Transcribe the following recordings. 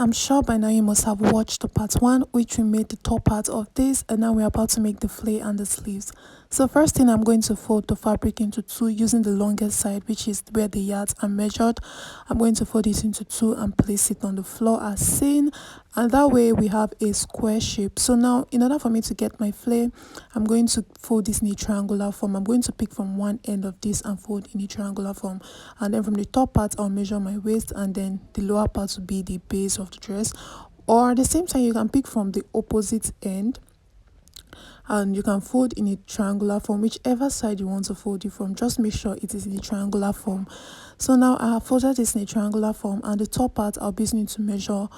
I'm sure by now you must have watched the part 1, which we made the top part of this, and now we're about to make the flare and the sleeves. So first thing, I'm going to fold the fabric into 2 using the longest side, which is where the yards are measured. I'm going to fold it into 2 and place it on the floor as seen, and that way we have a square shape. So now, in order for me to get my flare, I'm going to fold this in a triangular form. I'm going to pick from one end of this and fold in a triangular form, and then from the top part I'll measure my waist, and then the lower part will be the base of the dress. Or at the same time, you can pick from the opposite end and you can fold in a triangular form, whichever side you want to fold it from. Just make sure it is in a triangular form. So now I have folded this in a triangular form, and the top part I'll be using to measure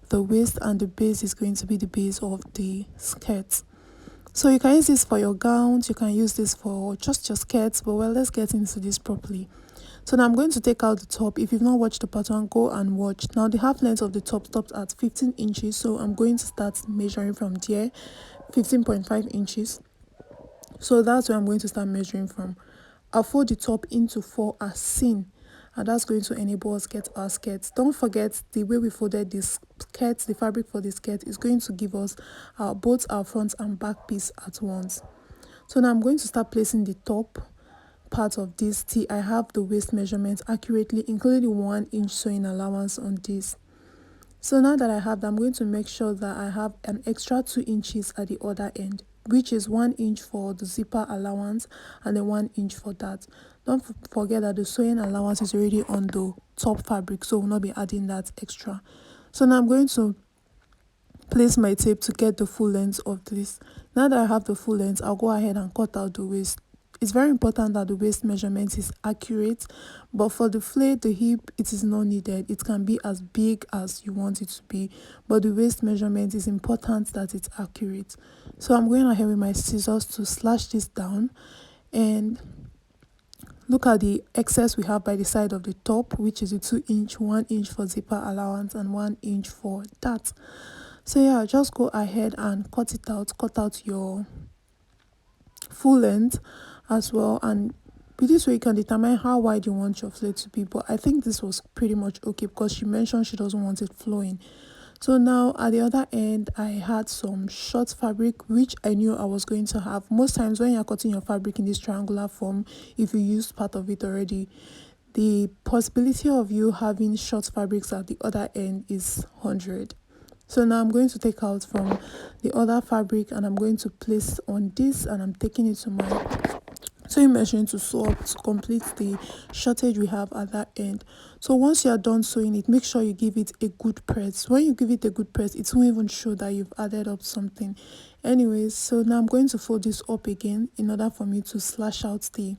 the waist, and the base is going to be the base of the skirt. So you can use this for your gowns, you can use this for just your skirts, but well, let's get into this properly. So now I'm going to take out the top. If you've not watched the pattern, go and watch. Now the half length of the top stops at 15 inches, so I'm going to start measuring from there, 15.5 inches. So that's where I'm going to start measuring from. I'll fold the top into 4 as seen, and that's going to enable us get our skirts. Don't forget, the way we folded this skirt, the fabric for the skirt is going to give us both our front and back piece at once. So now I'm going to start placing the top part of this till I have the waist measurement accurately, including the 1 inch sewing allowance on this. So now that I have that, I'm going to make sure that I have an extra 2 inches at the other end, which is 1 inch for the zipper allowance and then 1 inch for that. Don't forget that the sewing allowance is already on the top fabric, so we'll not be adding that extra. So now I'm going to place my tape to get the full length of this. Now that I have the full length, I'll go ahead and cut out the waist. It's very important that the waist measurement is accurate, but for the flare, the hip, it is not needed. It can be as big as you want it to be, but the waist measurement is important that it's accurate. So I'm going ahead with my scissors to slash this down, and look at the excess we have by the side of the top, which is a 2 inch, 1 inch for zipper allowance and 1 inch for that. So yeah, just go ahead and cut it out. Cut out your full length as well, and with this way you can determine how wide you want your flare to be. But I think this was pretty much okay because she mentioned she doesn't want it flowing. So now at the other end, I had some short fabric which I knew I was going to have. Most times when you're cutting your fabric in this triangular form, if you used part of it already, the possibility of you having short fabrics at the other end is 100. So now I'm going to take out from the other fabric and I'm going to place on this, and I'm taking it to my sewing machine to sew up to complete the shortage we have at that end. So once you are done sewing it, make sure you give it a good press. When you give it a good press, it won't even show that you've added up something. Anyways, so now I'm going to fold this up again in order for me to slash out the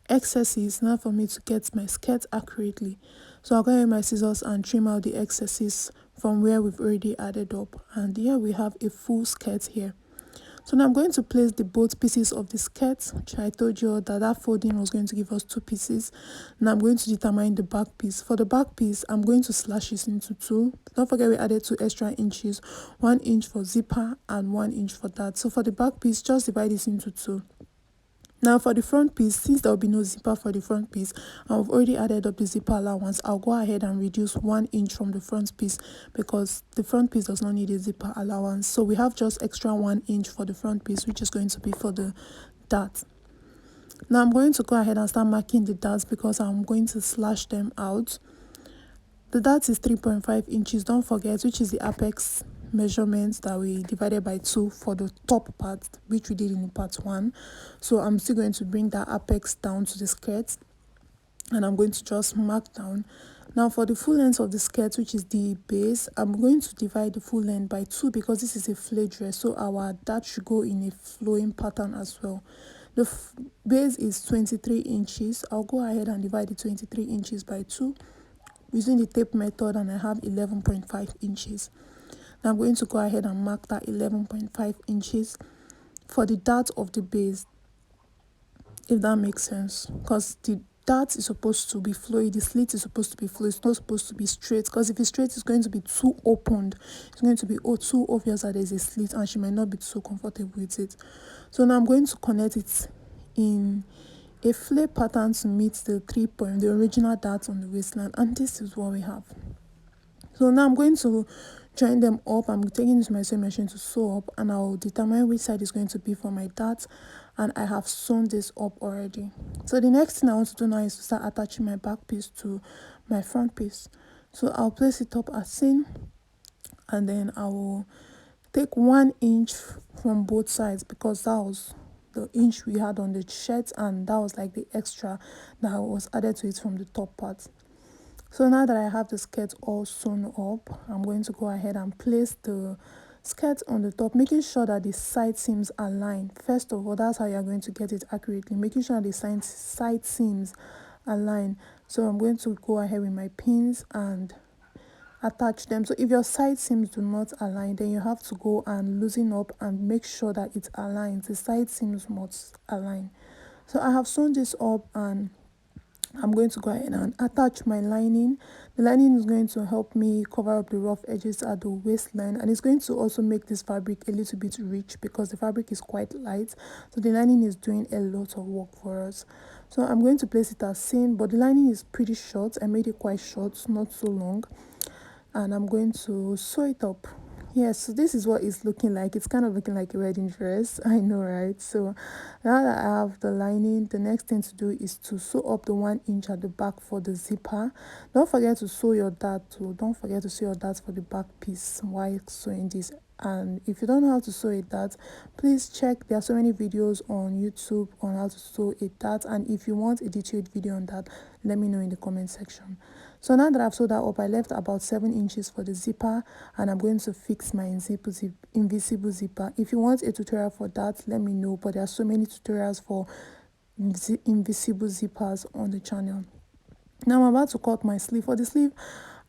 excesses, now for me to get my skirt accurately. So I'll go ahead with my scissors and trim out the excesses from where we've already added up, and here we have a full skirt here. So now I'm going to place the both pieces of the skirt, which I told you that folding was going to give us 2 pieces. Now I'm going to determine the back piece. For the back piece, I'm going to slash this into 2. Don't forget we added 2 extra inches, 1 inch for zipper and 1 inch for that. So for the back piece, just divide this into 2. Now for the front piece, since there will be no zipper for the front piece and we've already added up the zipper allowance, I'll go ahead and reduce 1 inch from the front piece because the front piece does not need a zipper allowance. So we have just extra 1 inch for the front piece, which is going to be for the dart. Now I'm going to go ahead and start marking the darts because I'm going to slash them out. The dart is 3.5 inches, don't forget, which is the apex measurements that we divided by 2 for the top part, which we did in part 1. So I'm still going to bring that apex down to the skirt, and I'm going to just mark down. Now for the full length of the skirt, which is the base, I'm going to divide the full length by 2 because this is a flare dress, so our dart should go in a flowing pattern as well. The base is 23 inches. I'll go ahead and divide the 23 inches by 2 using the tape method, and I have 11.5 inches. Now I'm going to go ahead and mark that 11.5 inches for the dart of the base, if that makes sense, because the dart is supposed to be flowy, the slit is supposed to be flowy, it's not supposed to be straight, because if it's straight it's going to be too opened, it's going to be too obvious that there's a slit and she might not be so comfortable with it. So now I'm going to connect it in a flare pattern to meet the 3 point, the original dart on the waistline, and this is what we have. So now I'm going to join them up. I'm taking this to my sewing machine to sew up, and I'll determine which side is going to be for my dart. And I have sewn this up already. So the next thing I want to do now is to start attaching my back piece to my front piece. So I'll place it up as seen, and then I will take 1 inch from both sides, because that was the inch we had on the shirt, and that was like the extra that was added to it from the top part. So now that I have the skirt all sewn up, I'm going to go ahead and place the skirt on the top, making sure that the side seams align. First of all, that's how you're going to get it accurately, making sure the side seams align. So I'm going to go ahead with my pins and attach them. So if your side seams do not align, then you have to go and loosen up and make sure that it aligns. The side seams must align. So I have sewn this up, and I'm going to go ahead and attach my lining. The lining is going to help me cover up the rough edges at the waistline, and it's going to also make this fabric a little bit rich, because the fabric is quite light. So the lining is doing a lot of work for us. So I'm going to place it as seen, but the lining is pretty short. I made it quite short, not so long. And I'm going to sew it up. Yes, so this is what it's looking like. It's kind of looking like a wedding dress. I know, right? So now that I have the lining, the next thing to do is to sew up the 1 inch at the back for the zipper. Don't forget to sew your dart too. Don't forget to sew your dart for the back piece while sewing this. And if you don't know how to sew a dart, please check. There are so many videos on YouTube on how to sew a dart, and if you want a detailed video on that, let me know in the comment section. So now that I've sewed that up, I left about 7 inches for the zipper, and I'm going to fix my invisible zipper. If you want a tutorial for that, let me know, but there are so many tutorials for invisible zippers on the channel. Now I'm about to cut my sleeve. For the sleeve,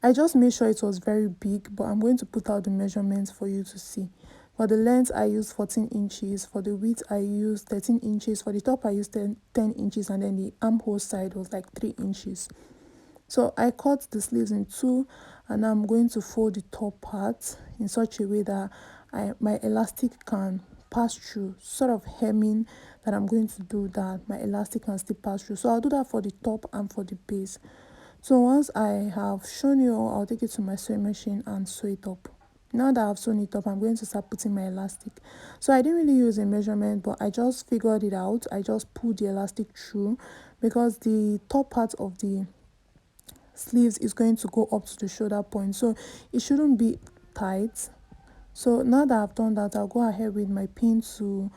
I just made sure it was very big, but I'm going to put out the measurements for you to see. For the length, I used 14 inches. For the width, I used 13 inches. For the top, I used 10 inches, and then the armhole side was like 3 inches. So I cut the sleeves in two, and I'm going to fold the top part in such a way that my elastic can pass through, sort of hemming that I'm going to do, that my elastic can still pass through. So I'll do that for the top and for the base. So once I have shown you all, I'll take it to my sewing machine and sew it up. Now that I've sewn it up, I'm going to start putting my elastic. So I didn't really use a measurement, but I just figured it out. I just pulled the elastic through, because the top part of the sleeves is going to go up to the shoulder point, so it shouldn't be tight. So now that I've done that, I'll go ahead with my pin to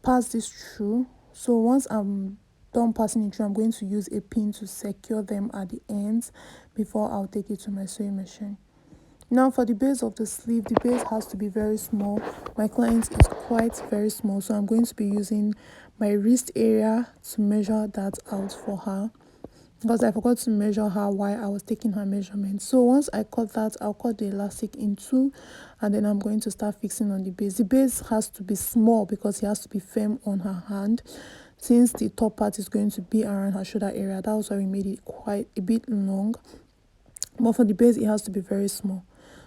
pass this through. So once I'm done passing it through, I'm going to use a pin to secure them at the ends before I'll take it to my sewing machine. Now for the base of the sleeve, the base has to be very small. My client is quite very small, so I'm going to be using my wrist area to measure that out for her, because I forgot to measure her while I was taking her measurements. So once I cut that, I'll cut the elastic in two, and then I'm going to start fixing on the base. The base has to be small because it has to be firm on her hand, since the top part is going to be around her shoulder area. That was why we made it quite a bit long, but for the base it has to be very small.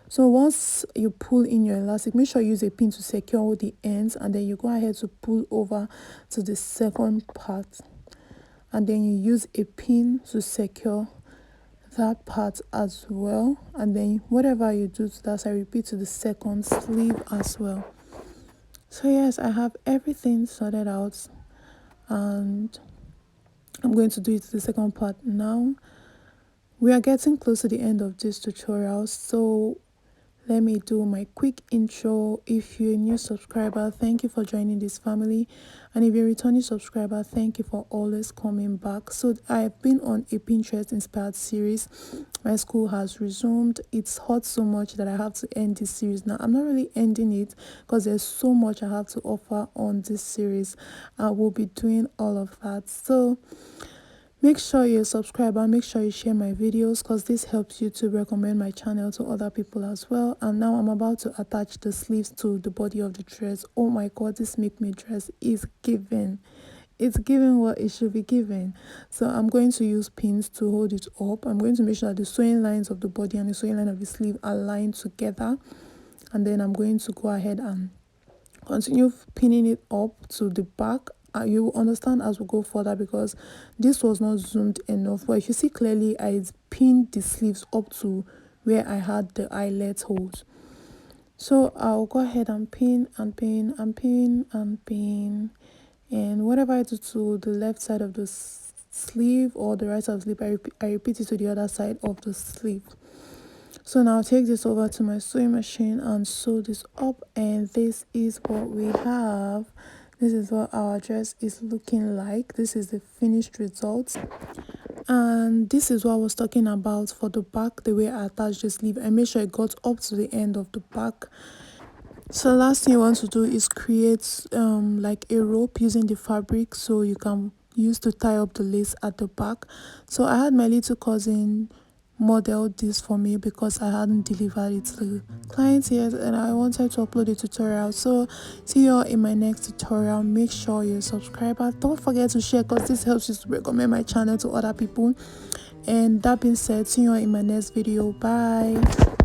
So once you pull in your elastic, make sure you use a pin to secure the ends, and then you go ahead to pull over to the second part, and then you use a pin to secure that part as well. And then whatever you do to that, I repeat to the second sleeve as well. So yes, I have everything sorted out, and I'm going to do it to the second part now. We are getting close to the end of this tutorial, so let me do my quick intro. If you're a new subscriber, thank you for joining this family, and if you're a returning subscriber, thank you for always coming back. So I've been on a Pinterest inspired series. My school has resumed. It's hot so much that I have to end this series now. I'm not really ending it because there's so much I have to offer on this series. I will be doing all of that. So make sure you're a subscriber, make sure you share my videos, because this helps you to recommend my channel to other people as well. And now I'm about to attach the sleeves to the body of the dress. Oh my god, this milkmaid dress is giving. It's giving what it should be giving. So I'm going to use pins to hold it up. I'm going to make sure that the sewing lines of the body and the sewing line of the sleeve are lined together. And then I'm going to go ahead and continue pinning it up to the back. You will understand as we go further, because this was not zoomed enough. But if you see clearly, I pinned the sleeves up to where I had the eyelet holes. So I'll go ahead and pin and pin and pin and pin, and whatever I do to the left side of the sleeve or the right side of the sleeve, I repeat it to the other side of the sleeve. So now I'll take this over to my sewing machine and sew this up, and this is what we have. This is what our dress is looking like. This is the finished result. And this is what I was talking about for the back, the way I attached the sleeve. I made sure it got up to the end of the back. So last thing you want to do is create like a rope using the fabric, so you can use to tie up the lace at the back. So I had my little cousin model this for me because I hadn't delivered it to the client yet, and I wanted to upload a tutorial. So see you all in my next tutorial. Make sure you subscribe and don't forget to share, because this helps you to recommend my channel to other people. And that being said, see you all in my next video. Bye.